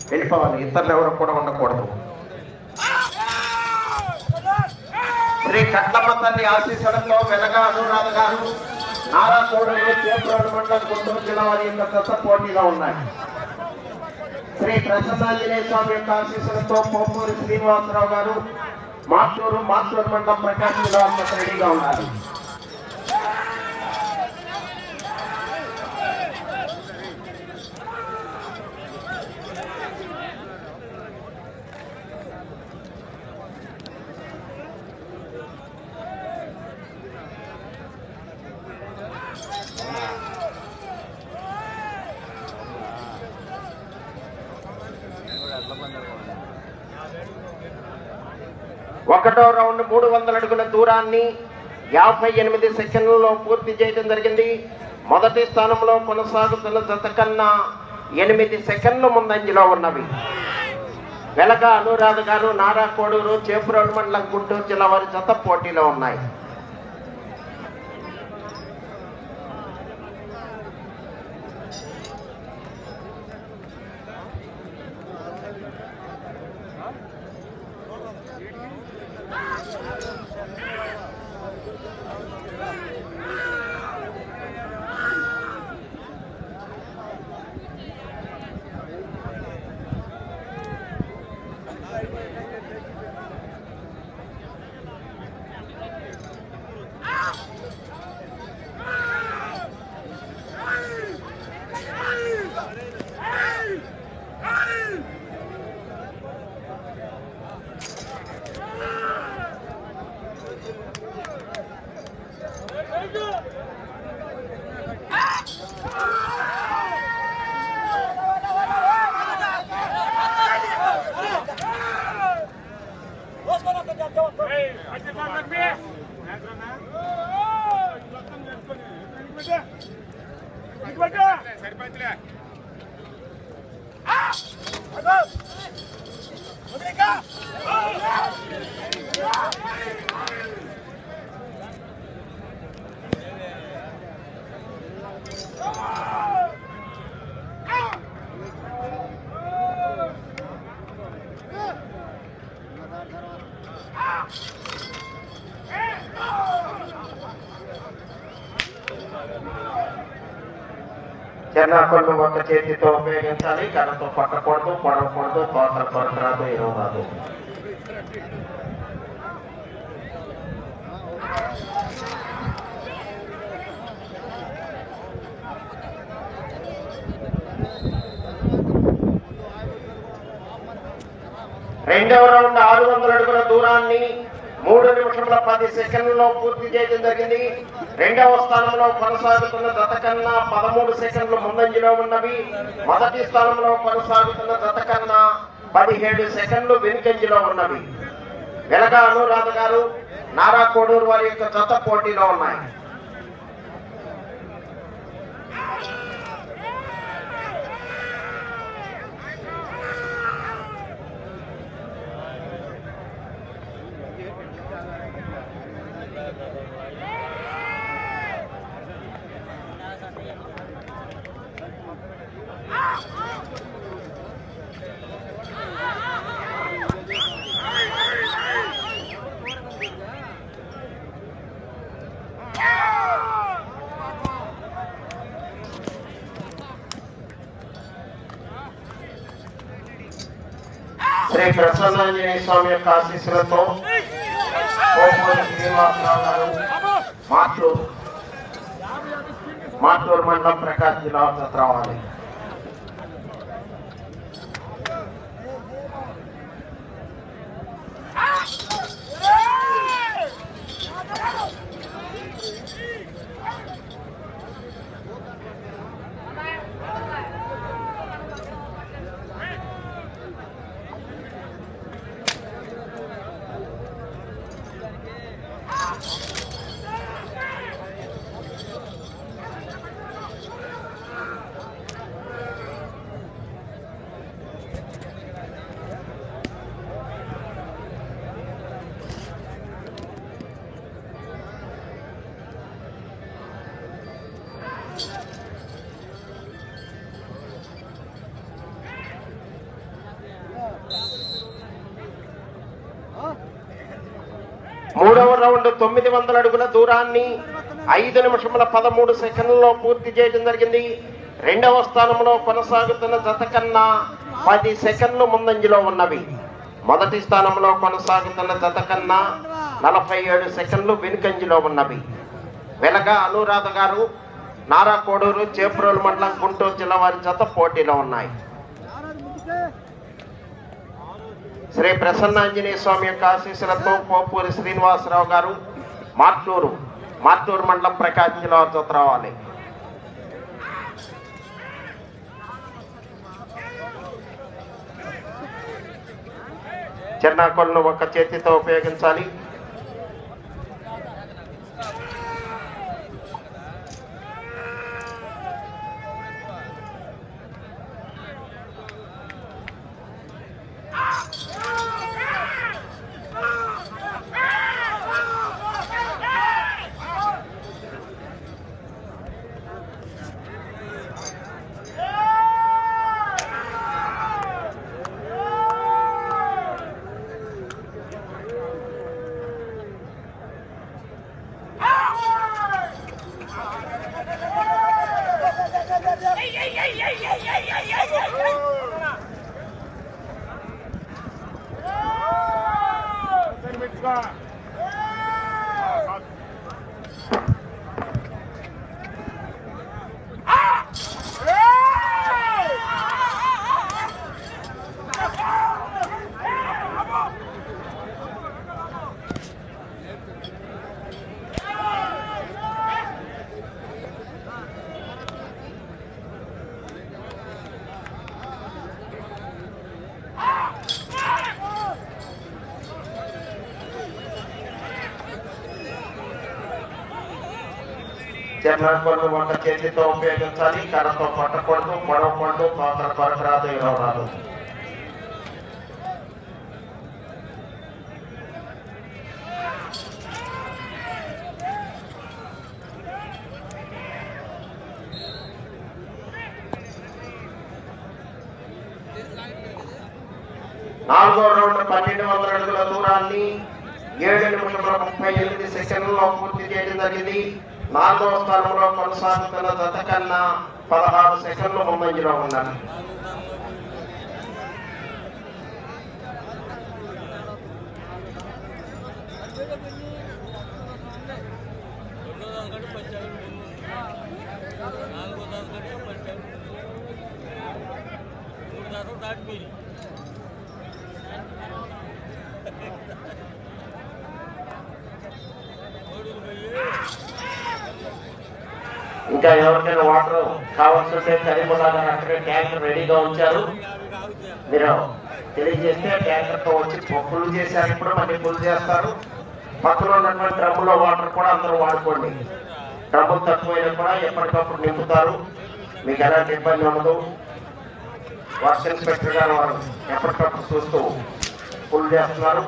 వెళ్ళిపోవాలి, ఇతరులు ఎవరు కూడా ఉండకూడదు. శ్రీ కట్లమ్మ తల్లి ఆశీస్సులతో వెలగా అనురాధ గారు నారా కోడలు చేపూరు మండలం గుంటూరు జిల్లా వారి యొక్క దశ పోటీలో ఉన్నాయి. శ్రీ ప్రసన్నాంజనేయ స్వామి యొక్క ఆశీస్సులతో పోపూరి శ్రీనివాసరావు గారు మాటూరు మండలం ప్రకాశం జిల్లా రెడీగా ఉన్నారు. ఒకటో రౌండ్ 300 అడుగుల దూరాన్ని 58 సెకండ్లలో పూర్తి చేయడం జరిగింది. మొదటి స్థానంలో కొనసాగుతున్న జత కన్నా 8 సెకండ్ల ముందంజలో ఉన్నవి. వెలగా అనురాధ గారు నారా కోడూరు చేపూరు మండలం గుంటూరు జిల్లా వారి జత పోటీలో ఉన్నాయి. చెన్నాకొల్లు ఒక చేతితో ఉపయోగించాలి, కర్రతో పట్టకూడదు, పొడవకూడదు, తోటల కొరత రాదు, ఎరువు రాదు. రెండవ రౌండ్ 600 అడుగుల దూరాన్ని 3 నిమిషముల 10 సెకండ్లలో పూర్తి చేయడం జరిగింది. రెండవ స్థానంలో కొనసాగుతున్న జత కన్నా 13 సెకండ్లు ముందంజలో ఉన్నవి. మొదటి స్థానంలో కొనసాగుతున్న జత కన్నా 17 సెకండ్లు వెనుకంజలో ఉన్నవి. వెలగా అనురాధ గారు నారా కోడూరు వారి యొక్క జత పోటీలో ఉన్నాయి. శ్రీ ప్రసన్నాంజనేయ స్వామి యొక్క ఆశీస్సులతో పోపూరి శ్రీనివాసరావు గారు మాటూరు మండలం ప్రకాశం జిల్లా రావాలి. రౌండ్ 900 అడుగుల దూరాన్ని 5 నిమిషముల 13 సెకండ్లలో పూర్తి చేయడం జరిగింది. రెండవ స్థానంలో కొనసాగుతున్న జత కన్నా 10 సెకండ్లు ముందంజలో ఉన్నవి. మొదటి స్థానంలో కొనసాగుతున్న జత కన్నా 47 సెకండ్లు వెనుకంజలో ఉన్నవి. వెలగా అనురాధ గారు, నారా కోడూరు, చేప్రోలు మండలం, గుంటూరు జిల్లా వారి జత పోటీలో ఉన్నాయి. శ్రీ ప్రసన్నాంజనేయ స్వామి యొక్క ఆశీస్సులతో పోపూరి శ్రీనివాసరావు గారు, మార్టూరు మండలం, ప్రకాశం జిల్లా వారి జత రావాలి. చెన్నాకొలను ఒక చేతితో ఉపయోగించాలి. చెన్నాకొలను ఒక చేతితో ఉపయోగించాలి. కర్రతో పట్టకూడదు, పొడవకూడదు, తోకల కొరకు రాదు, ఇరవ రాదు. నాలుగో రౌండ్ 1200 అడుగుల దూరాన్ని 7 నిమిషముల 38 సెకండ్లలో పూర్తి చేయడం జరిగింది. నాలుగవ స్థానంలో కొనసాగుతున్న జత కన్నా 16 సెకండ్లు ముందంజలో ఉన్నారు. ఇంకా ఎవరికైనా వాటర్ కావాల్సి ఉంటే కరీముల్లా గారు అక్కడే ట్యాంకర్ రెడీగా ఉంచారు. మీరు తెలియజేస్తే ట్యాంకర్తో వచ్చి ఫుల్ చేశారు. ఇప్పుడు మళ్ళీ ఫుల్ చేస్తారు. పక్కన ఉన్నటువంటి డ్రమ్ములో వాటర్ కూడా అందరూ వాడుకోండి. డ్రమ్ములు తక్కువైనా కూడా ఎప్పటికప్పుడు నింపుతారు. మీకు ఎలాంటి ఇబ్బంది ఉండదు. వర్క్ ఇన్స్పెక్టర్ గారు వారు ఎప్పటికప్పుడు చూస్తూ ఫుల్ చేస్తున్నారు.